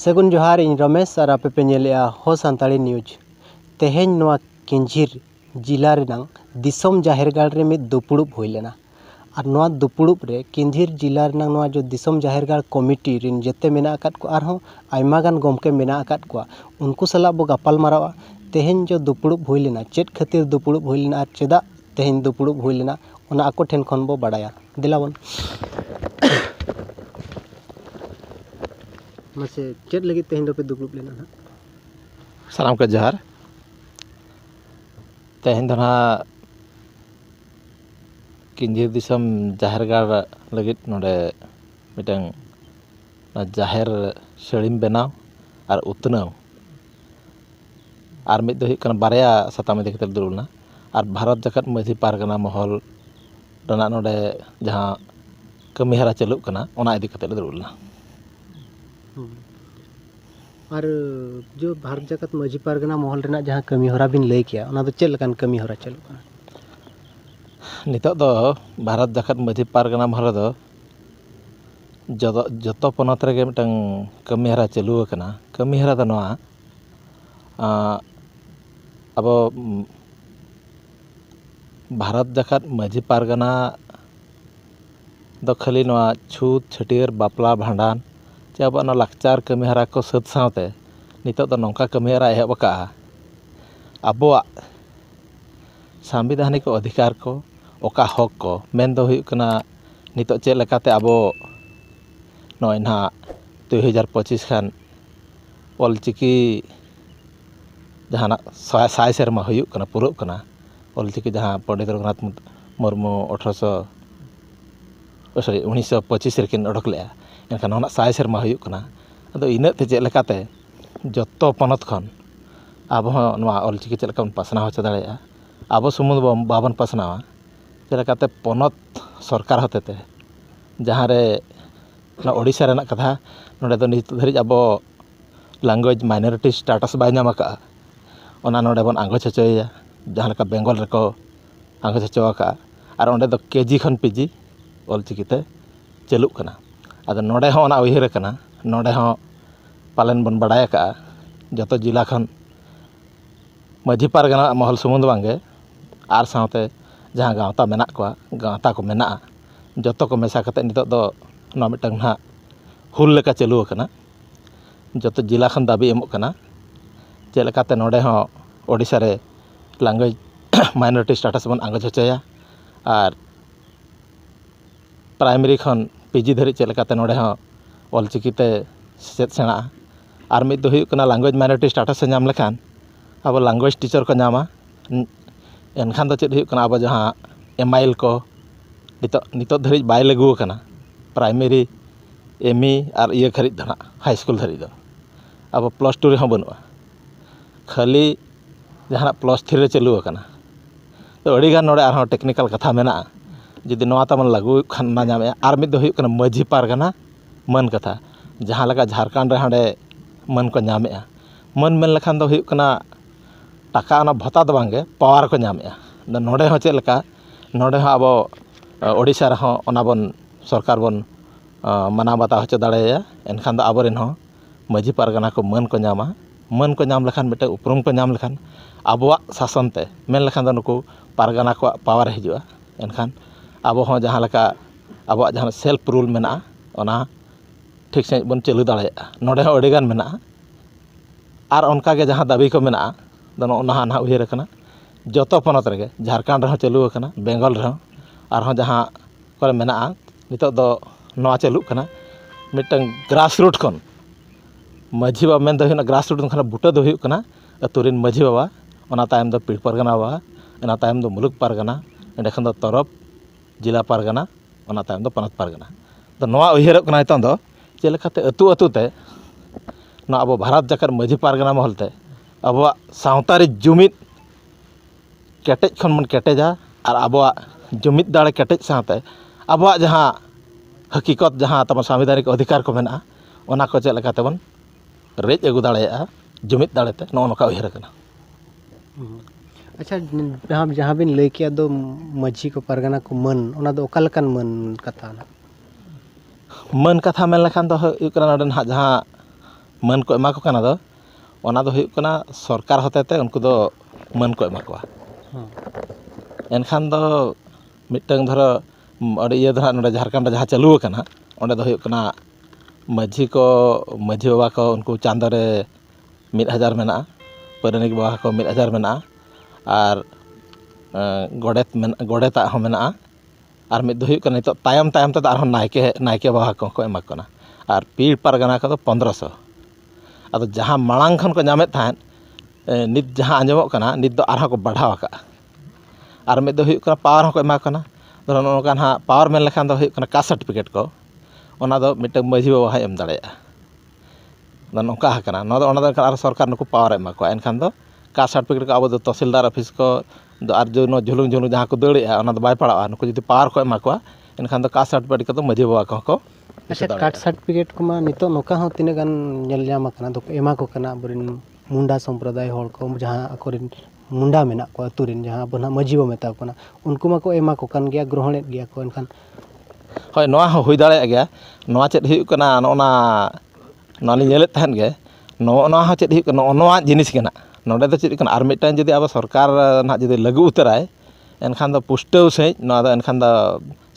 सगुन जोहार इन रमेश और आपे पे नेलेआ हो संताली न्यूज तेहेन नोआ केंझिर जिला रेनांग दिसोम जाहेरगाड़ रे मिद दुपुड़ुब हुई लेना और नोआ दुपुड़ुब रे केंझिर जिला रेनांग नोआ जो दिसोम जाहेरगाड़ कमिटी रिन जेते मेना अकाद को आरहों आयमागान गोमके मेना अकाद को उनको सलाह बो गापाल मारावा तेहेन जो दुपुड़ुब हुई लेना चेत खातिर दुपुड़ुब हुई लेना चेदा तेहेन दुपुड़ुब हुई लेना उना आको ठेन खन बो बाडाया दिलावन मसे चेत लगी तेहेन दो पे दुपुड़ुब लेना ना सालाम के जहर तेहेन दना किंजिर दिसम जाहेरगाड़ लगित नोडे मिटंग जाहेर शरीम बनाव और उतनाव और मिद दो बारया साताम इदी कते दुरुलना और भारत जाकत माझी पारगना महल रना नोडे जहाँ कमीहरा चलुक कना ओना इदी कते दुरुलना और जो भारत जाकत माझी पारगना महल रेना जहाँ कमी होरा बिन लई किया ओना दो चेल लकान कमी होरा चलुक कना नितो दो भारत जाकत माझी पारगना महल दो जतो पनत रे मिटंग कमीहरा चलु कना कमीहरा दो नोआ अब भारत जाकत माझी पारगना दो खाली नोआ छूत छटियर बापला भांडान चे अब लाचार कमीहरा को सत सावते नितो दो नौका कमीहरा एहब का अबोआ संविधानिक अधिकार को ओका हक को मेन दो हुई कना नितो चे लेकाते अबो नोय ना 2025 खान ऑलचिकी जहाना साय सेरमा हुई कना पुरो कना ऑलचिकी जहाँ पंडित रघुनाथ मुर्मू 1925 रेकिन ओडक लेआ एनखान ओना साय सेरमा हुई कना अदो इना ते चे लेकाते जत्तो पनत खन अब नोआ ऑलचिकी चे लेका पासना हो दाड़ेया अब सुमुद बाबन पासनावा चे लेकाते पनत सरकार होतेते जहाँ रे ओडिशा रेना कथा नोडे दो नित धरिज अब लैंग्वेज माइनॉरिटी स्टेटस बाय नाम का ओना नोडे बन आंगोच हचोया जहाँ लेका बेंगल रेको आंगोच हचो का और ओंडे दो केजी खन पीजी ऑलचिकीते चलुक कना अद नोडे हो ओना उहिर कना नोडे हो पालन बन बडाय का जतो जिला खन माझी पारगना महल सुमुंद बांगे आर सावते जहाँ गावता मेना को गावता को मेना जतो को मेसा कते नितो दो ना मिटंग ना हुल लेका चलु कना जतो जिला खन दाबी एमो कना चे लेकाते नोडे हो ओडिशा रे लैंग्वेज माइनॉरिटी स्टेटस बन आंगोच हचोया और प्राइमरी खन पीजी धरी चे लेकाते नोडे हो ऑलचिकीते सेचेद सेना और मिद दो हुई कना लैंग्वेज माइनॉरिटी स्टेटस से नाम लेखान अब लैंग्वेज टीचर को नामा एनखान दो चेद हुई कना अब जहाँ एमाइल को नितो धरी बाय लगू कना प्राइमरी एमई और ये खरीद धना हाई स्कूल धरी दो अब +2 रे बनुआ खाली जहाँ +3 रे चलू कना तो अड़ी गान नोडे आर टेक्निकल कथा मेना जुदी नोआ तमन लागू खान ना नामे आर मिद दो हुई कना माझी पारगना मन कथा जहाँ लगा झारखंड रे हांडे मन को नामे मन मेन लखान दो हुई कना टाका ना भत्ता दो बांगे पावर को नामे नोडे हो चेद लेका नोडे हो अब ओडिशा रे हो ओना बन सरकार बन माना बाता हचो दाड़ेया एनखान दो आबोरेन हो माझी पारगना को मन को नाम लेखान मिटे उपरुम को नाम लेखान आबोआ शासन ते मेन लेखान दो नुकु पारगना को पावर हिजुआ एनखान आबो हो जहाँ लेका आबोआ जहाँ सेल्फ रूल मेना ओना ठीक से बन चलू दाड़ेया नोडे हो अड़ीगान मेना और उनका के जहाँ दाबी को मेना दो ओना ना उहिर कना जतो पनत रेगे झारखंड रे चलू कना बेंगल रे और जहाँ को मेना नितो दो नोआ चलुक कना मिटंग ग्रास रूट खन माझी बाबा मेन दो हुना ग्रास रूट खन बुटा दो हुई कना अतुरिन माझी बाबा ओना तायम दो पीड़ पारगना बाबा ओना तायम दो मुलुक पारगना एंडे खन दो तरफ जिला पारगना ओना तायम दो पनत पारगना तो नोआ उहिरक कना नितों दो चे लेकाते अतु अतु ते ना अब भारत जाकर माझी पारगना महलते अब सावतारी जुमिद केटेज खन मन केटेजा और अब जुमिद दाड़े केटेज साथे अब जहाँ हकीकत जहाँ तम संविधानिक अधिकार को मेना ओना को चे लेकाते बन रेज अगू दाड़ेया जुमिद दाड़ेते नो नोका उहिर कना अच्छा जहाँ बिन लई किया दो माझी को पारगना को मन ओना दो ओका लकान मन कथा ना मन कथा मेन लेखान दो हुई कना नोडे ना जहाँ मान को एमा को कना दो ओना दो हुयुग कना सरकार होतेते उनको दो मान को एमा कोआ एनखान दो मिटंग धरो अरे ये धरा नोडे झारखंड जहाँ चालू कना ओंडे दो हुयुग कना माझी बाबा को उनको चांदो रे 1000 मेना परनिक बाबा को 1000 मेना और गोडेता हो मेना और मिद दो हुयुग कना नितो तायम तायम ते आर नायके बाबा को एमा कना और पीर पारगाना को 1500 अदो जहाँ मांग खन को नामे थान नित जहाँ आंजमोग कना नित दो आर को बढ़ाव का और मिद दो हुयुग कना पावर को एमा कना धरो नोकान हाँ पावर मेन लेखान दो हुयुग कना कास्ट सर्टिफिकेट को ओना दो मिटंग माझी बाबा हाय एम दाड़ेया नोका हकना नो दो ओना दो आर सरकार नुको पावर एमा को एनखान दो कास्ट सर्टिफिकेट को अब दो तहसीलदार ऑफिस को आर जो नो झुलुंग झुलुंग जहाँ को दौड़ेया ओना दो बाय पड़ावा नुको जदि पावर को एमा को एनखान दो कास्ट सर्टिफिकेट को माझी बाबा को अच्छा कास्ट सर्टिफिकेट को मा नितो नोका हो तिने गान नेल ᱧᱟᱢ ᱟᱠᱟᱱᱟ ᱫᱚ एमा को कना बरिन मुंडा संप्रदाय हॉल को जहाँ अकोरिन मुंडा मेना को अतुरिन जहाँ अब ना माझी बो मेता को उनको मा को एमा को कान गया ग्रहणेत गया को एनखान हय नोआ हो हुई दाड़े गया नोआ चेत हुयुग कना नोना नोली नेलेत तहन गे नोआ हो चेत हुयुग कना नोआ जिनिस केना नोडे दो चेत कना आर मिटन जदि अब सरकार ना जदि लागू उतराय एनखान दो पुष्टव से नोआ दो एनखान दो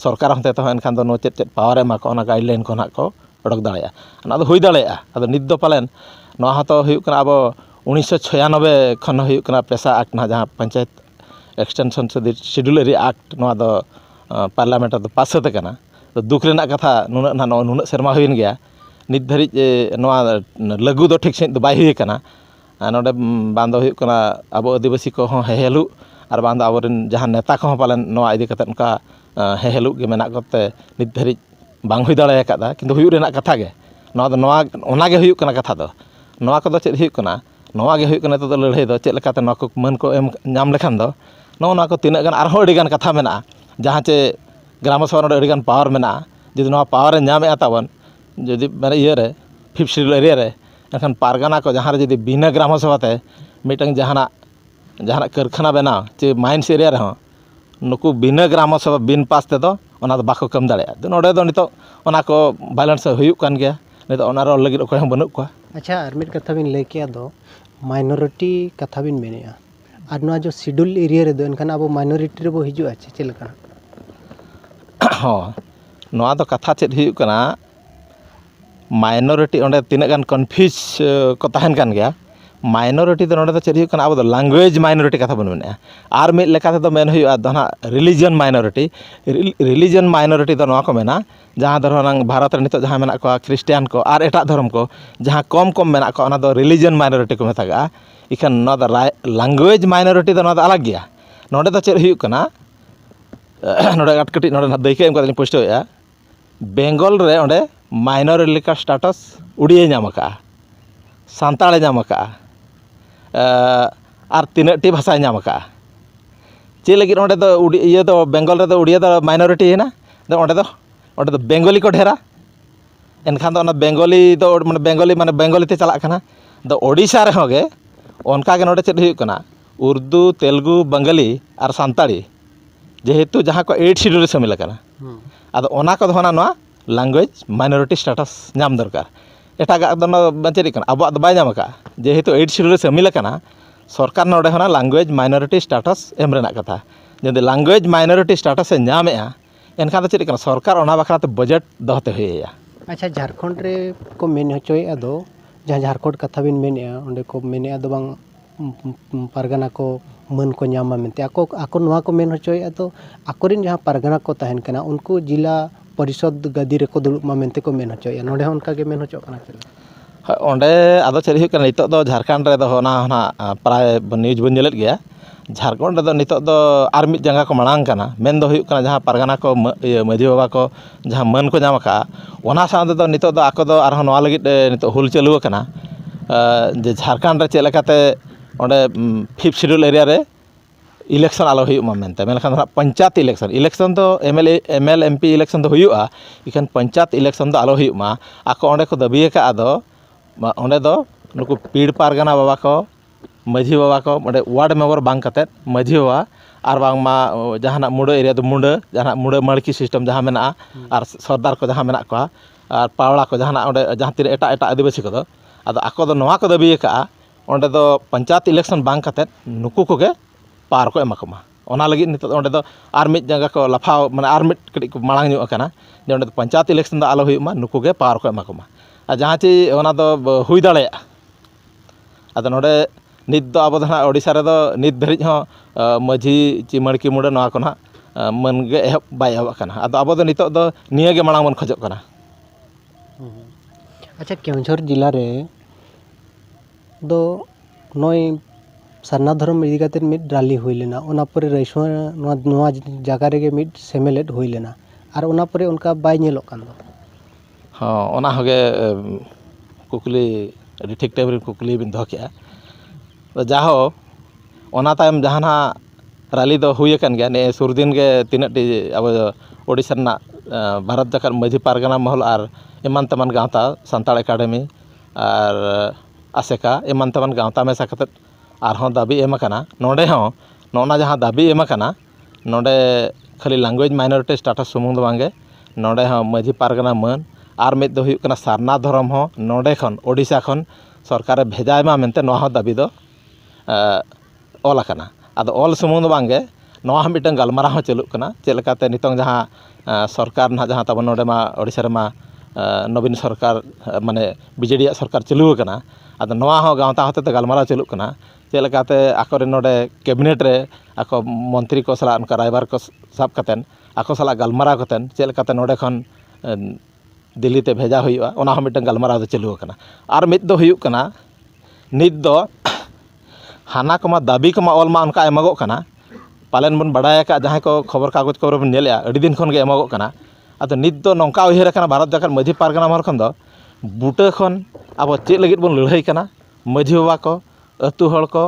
सरकार होते तो एनखान दो नो चेत पावर एमा को ना गाइडलाइन को ना को ओडक दाड़ेया ना दो हुई दाड़ेया अदो नित दो पालेन नोआ हतो हुयुग कना अब 1996 खन हुयुग कना पेशा एक्ट ना जहाँ पंचायत एक्सटेंशन से शेड्यूल एरिया एक्ट नोआ दो पार्लियामेंट दो पास होते कना तो दुख रेना कथा नुना ना नुना सेरमा हुइन गया नित धरिज नोआ लागू दो ठीक से दो बाय हुई कना नोडे बांदो हुयुग कना अब आदिवासी को हो हेलु और बांदो आबोरेन जहाँ नेता को पालन नोआ इदी कते उनका हेलु गे मेना करते नित धरिज बांग हुई दाड़े कादा किंतु हुयुग रेना कथा गे नोआ दो नोआ ओना गे हुयुग कना कथा दो नोआ को दो चेत हुयुग कना नोआ गे हुयुग कना तो लड़ाई दो चेत लेकाते नोआ को मन को एम नाम लेखान दो नोआ को तिना गान आरो अड़ी गान कथा मेना जहाँ चे ग्राम सभा नोडे अड़ी गान पावर मेना जदि नोआ पावर नामे ताबन जदि माने ये रे 5th शेड्यूल एरिया रे एनखान पारगाना को जहाँ रे जदि बिना ग्राम सभाते मिटंग जहाना कारखाना बनाव चे माइंस एरिया रे नुकु बिना ग्राम सभा बिन पास ते दो ओना दो बाको कम दाड़ेया दो नोडे दो नितो ओना को बैलेंस हुयुग कान गया नितो ओना रो लगिद ओको हम बनुक को अच्छा आर मिट कथा बिन लay किया दो माइनॉरिटी कथा बिन मेनेया आर नोआ जो शेड्यूल एरिया रे दो एनखान अब माइनॉरिटी रे बो हिजुआ चे लेका हाँ नोआ दो कथा चेत हुयुग कना माइनॉरिटी ओंडे तिना गान कन्फ्यूज को तहन कान गया माइनॉरिटी दो नोडे दो चेत हुयुग कना अब दो लैंग्वेज माइनॉरिटी कथा बन मेनेया आर मिट लेका ते दो मेन हुयुआ दो ना रिलीजन माइनॉरिटी दो नोआ को मेना जहाँ धरो नांग भारत रे नितो जहाँ मेना को क्रिश्चियन को आर एटा धर्म को जहाँ कम कम मेना को ओना दो रिलीजन माइनॉरिटी को मेतागा इखान नोआ दो लैंग्वेज माइनॉरिटी दो नोआ दो अलग गया नोडे दो चेत हुयुग कना नोडे कटी नोडे दैके एम कते पुष्टया बेंगल रे ओंडे माइनर लेका स्टेटस उड़िया नाम का सान्ताले नाम का आर तीनटी भाषा नाम का चे लगी ओंडे दो ये दो बेंगल रे दो उड़िया दो माइनॉरिटी है ना दो ओंडे दो बेंगली को ढेरा एनखान दो बेंगली दो माने बेंगली ते चला कना दो ओडिशा रे होगे ओनका गे नोडे चेत हुयुग कना उर्दू तेलुगु बंगाली और सान्ताली जेहेतु जहाँ को 8 शेड्यूल शामिल करना अद ओना को होना नोआ लैंग्वेज माइनॉरिटी स्टेटस नाम दरकार एटागा दो चेरी कना अब बाय नाम का जेहेतु 8 शेड्यूल शामिल करना सरकार नोडे होना लैंग्वेज माइनॉरिटी स्टेटस एम रेना कथा जदि लैंग्वेज माइनॉरिटी स्टेटस नामेआ एनखान दो चेरी कना सरकार ओना बखराते बजट दोहते हुइया अच्छा झारखंड रे को मेन होचोय दो जहाँ झारखंड कथा बिन मेनेआ ओंडे को मेनेआ दो बांग पारगाना को मन को नामा मेनते आको नोआ को मेन होचोय तो आकोरिन जहाँ पारगाना को तहन कना उनको जिला परिषद गदी रे को दुड़ुब मा मेनते को मेन होचोय नोडे उनका के मेन होचो कना ओंडे आदो चेरी हुयुग कना नितो दो झारखंड रे दो होना प्राय न्यूज बन नेलेत गया झारखंड रे दो नितो दो आर मिट जंगा को मांग कना मेन दो हुयुग कना जहाँ पारगाना को माझी बाबा को जहाँ मन को नाम का ओना साथ दो नितो दो आको दो आर नोआ लगिद नितो हुल चालू कना जे झारखंड रे चे लेकाते ओंडे 5th शेड्यूल एरिया रे इलेक्शन आलो हुयुमा मेनते मेनखान पंचायत इलेक्शन तो एमएल एमपी इलेक्शन तो हुयुआ इखान पंचायत इलेक्शन तो आलो हुयुमा आको ओंडे को दाबी का दो ओंडे दो नुकु पीड़ पारगाना बाबा को माझी बाबा को ओंडे वार्ड मेंबर बांग कते माझी बाबा आर बांग मा जहाना मुंडा एरिया दो मुंडा मुंडा मड़की सिस्टम जहाँ मेना आर सरदार को जहाँ मेना को आर पावड़ा को जहाना ओंडे जहाँ तीन एटा आदिवासी को दो ᱟᱫᱚ ᱟᱠᱚ ᱫᱚ ᱱᱚᱣᱟ ᱠᱚ ᱫᱟᱹᱵᱤ ᱟᱠᱟᱜᱼᱟ ᱚᱸᱰे ᱫᱚ ᱯᱚᱧᱪᱟᱭᱮᱛ ᱤᱞᱮᱠᱥᱚᱱ ᱵᱟᱝ ᱠᱟᱛᱮᱫ ᱱᱩᱠᱩ ᱠᱚᱜᱮ ᱯᱟᱣᱟᱨ ᱠᱚ ᱮᱢᱟ ᱠᱚᱢᱟ ᱚᱱᱟ ᱞᱟᱹᱜᱤᱫ ᱱᱤᱛᱚᱜ ᱚᱸᱰᱮ ᱫᱚ ᱟᱨ ᱢᱤᱫ ᱡᱟᱸᱜᱟ ᱠᱚ ᱞᱟᱯᱷᱟᱣ ᱢᱟᱱᱮ ᱟᱨ ᱢᱤᱫ ᱠᱟᱹᱴᱤᱡ ᱠᱚ ᱢᱟᱲᱟᱝ ᱧᱚᱜ ᱟᱠᱟᱱᱟ ᱡᱮ ᱚᱸᱰे ᱫᱚ ᱯᱚᱧᱪᱟᱭᱮᱛ ᱤᱞᱮᱠᱥᱚᱱ ᱫᱚ ᱟᱞᱚ ᱦᱩᱭᱩᱜ ᱢᱟ ᱱᱩᱠᱩ ᱜᱮ ᱯᱟᱣᱟᱨ ᱠᱚ ᱮᱢᱟ ᱠᱚᱢᱟ ᱟᱨ ᱡᱟᱦᱟᱸ ᱪᱮ ᱚᱱᱟ ᱫᱚ ᱦᱩᱭ ᱫᱟᱲᱮᱭᱟᱜᱼᱟ ᱟᱫᱚ ᱱᱚᱰᱮ ᱱᱤᱛ ᱫᱚ ᱟᱵᱚ ᱫᱚ ᱦᱟᱸᱜ ᱳᱰᱤᱥᱟ ᱨᱮᱫᱚ ᱱᱤᱛ ᱫᱷᱟᱹᱨᱤᱡ ᱦᱚᱸ ᱢᱟᱹᱡᱷᱤ ᱪᱤᱢᱟᱹᱲᱠᱤ ᱢᱩᱰᱟᱹ ᱱᱚᱣᱟ ᱠᱚ ᱱᱟᱦᱟᱜ ᱢᱟᱹᱱ ᱜᱮ ᱮᱦᱚᱵ ᱵᱟᱭ ᱮᱦᱚᱵ ᱟᱠᱟᱱᱟ ᱟᱫᱚ ᱟᱵᱚ ᱫᱚ ᱱᱤᱛᱚᱜ ᱫᱚ ᱱᱤᱭᱟᱹ ᱜᱮ ᱢᱟᱲᱟᱝ ᱵᱚᱱ ᱠᱷᱚᱡᱚᱜ ᱠᱟᱱᱟ अच्छा केवझर जिला रे दो नय सारना धर्म इदी काते मिड रैली हुई लेना ओना परे रैसो नोआ जगह रे मिड सेमेलेट हुई लेना और ओना परे उनका बाय नेलोक कान दो हाँ ओना होगे कुकली अभी ठीक टाइम रे कुकली बिन दो केआ तो जाहो ओना तायम जहाना रैली दो हुई अकन गया ने सुर दिन के तीनटी अब ओडिशा ना भारत जाकर माझी पारगना महल और एमान तमान गाँवता सान्ताल एकाडेमी और आसेका एमान तमान गाँवता मेसा कतेत आरहों दाबी एम अकना नोडे हों नोना जहाँ दाबी एम अकना नोडे खाली लैंग्वेज माइनॉरिटी स्टेटस सुमुंग दो बांगे नोडे हों माझी पारगना मान और मिद दो हुयुक कना सारना धर्म हों नोडे खन ओडिशा खन सरकार भेजाय मा मेनते नोआ हों दाबी दो ऑल अकना आदो ऑल सुमुंग दो बांगे नोआ हों मिटन गलमारा हों चलुक कना चेलकाते नितोंग जहाँ सरकार ना जहाँ तब नोडे मा ओडिशा रे मा नवीन सरकार माने बीजेडी सरकार चलू कना आदो नोआ हों गाँवता होते तो गलमारा चलुक कना चेलकाते आकोरे नोडे कैबिनेट रे आको मंत्री को सला उनका रायबार को साब कतेन आको सला गलमारा कतेन चेलकाते नोडे खन दिल्ली ते भेजा हुआ ओना हों मिटन गलमारा दो चलू कना और मिद दो हुयुक कना नित दो हाना कमा दाबी कमा ऑल मा उनका एमगो कना पालन बन बड़ाय का जहाँ को खबर कागज को बन नेले अड़ी दिन खन गे एमगो कना आदो नित दो नौका उयहर कना भारत जाकर माझी पारगना महल खन दो बूटा खन अब चेक लगित बन लड़ाई कना माझी बाबा को अतु हड़ को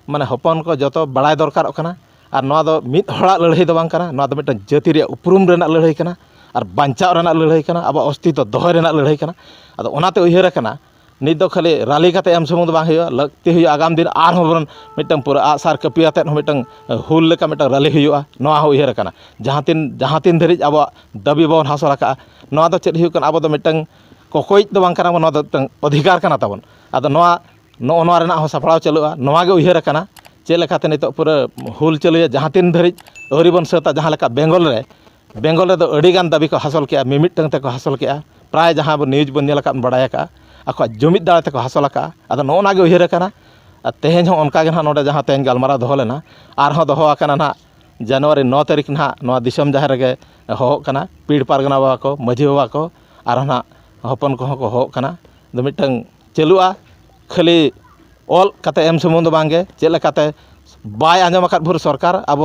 माने हपन को जतो बड़ाय दरकार कना और नोआ दो मिद हड़ा लड़ाई दो बांग कना नोआ दो मिटन जाति रे उपरुम रेना लड़ाई कना और बांचाव रेना लड़ाई कना अब अस्तित्व दोहय रेना लड़ाई कना आदो ओनाते उयहर कना नित दो खाली रैली काते एम सुमुंग दो बांग हुआ लगती हुआ आगाम दिन आर हों बन मिटन पूरा आसार कपियाते हों मिटन हुल लेका मिटन रैली हुआ नोआ हो उयहर कना जहाँ तीन धरिज अब दाबी बन हासिल का नोआ दो चेद हुयुक कना अब दो मिटन कोकोइज दो बांग कना नोआ दो अधिकार कना ताबन आदो नोआ नोआ रेना हो सफड़ाव चलुआ नोआ गे उयहर कना चेद लेकाते नितो पूरा हुल चलुया जहाँ तीन धरिज अवरी बन सता जहाँ लेका बेंगल रे दो अड़ीगान दाबी को हासिल के मिमिटन ते को हासिल के प्राय जहाँ न्यूज बन नेल बड़ाय का आको जुमिद दाड़े ते को हासिल का आदो नोना गे उयहर कना तेहें हों उनका गे ना नोडे जहाँ तेहें गलमारा दोहो लेना आरहों दोहो आकना ना जनवरी 9 तारीख ना नोआ दिसम जहाँ रेगे होहो कना पीड़ पारगना बाबा को माझी बाबा को आरहों ना हपन को होहो कना दो मिटन चलुआ खाली ऑल काते एम सुमुंग दो बांगे चेक लेकाते बाय आंजम अकाद भुर सरकार अब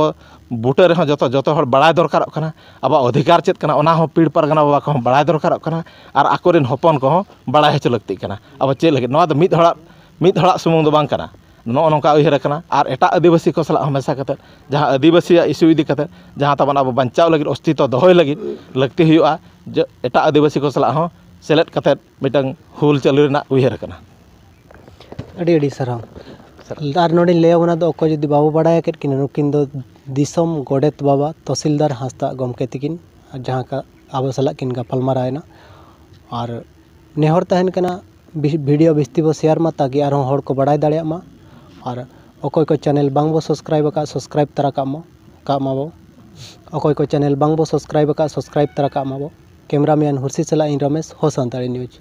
बूटा रे जतो जतो हर बड़ाय दरकार कना अब अधिकार चेत कना ओना हो पीड़ पारगना बाबा को बड़ाय दरकार कना और आकोरेन हपन को बड़ाय हच लगती कना अब चेक लगे नोआ दो मिद हड़ा सुमुंग दो बांग कना नो नौका उयहर कना और एटा आदिवासी को सला हमेशा कते जहाँ आदिवासी इस्यू इदी कते जहाँ तबन अब बंचाव लगी अस्तित्व दोहय लगी लगती हुआ जो एटा आदिवासी को सला हो सेलेट कते मिटन हुल चालू रेना उयहर कना अड़ी अड़ी सराव और नोडे ले ओना दो अको जदि बाबू बड़ाय केट किन नुकिन दो दिसम गोडेत बाबा तहसीलदार हांसदा गमके तिकिन जहाँ का आबो सला किन गपालमारायना और नेहर तहन कना वीडियो बिस्ती बो शेयर मा ताकि आरो हड़ को बड़ाय दाड़े मा और अकोय को चैनल बांग बो सब्सक्राइब का सब्सक्राइब तरा का माबो अकोय को चैनल बांग बो सब्सक्राइब का सब्सक्राइब तरा का माबो कैमरामैन हुर्सी सला इन रमेश हो सांताली न्यूज।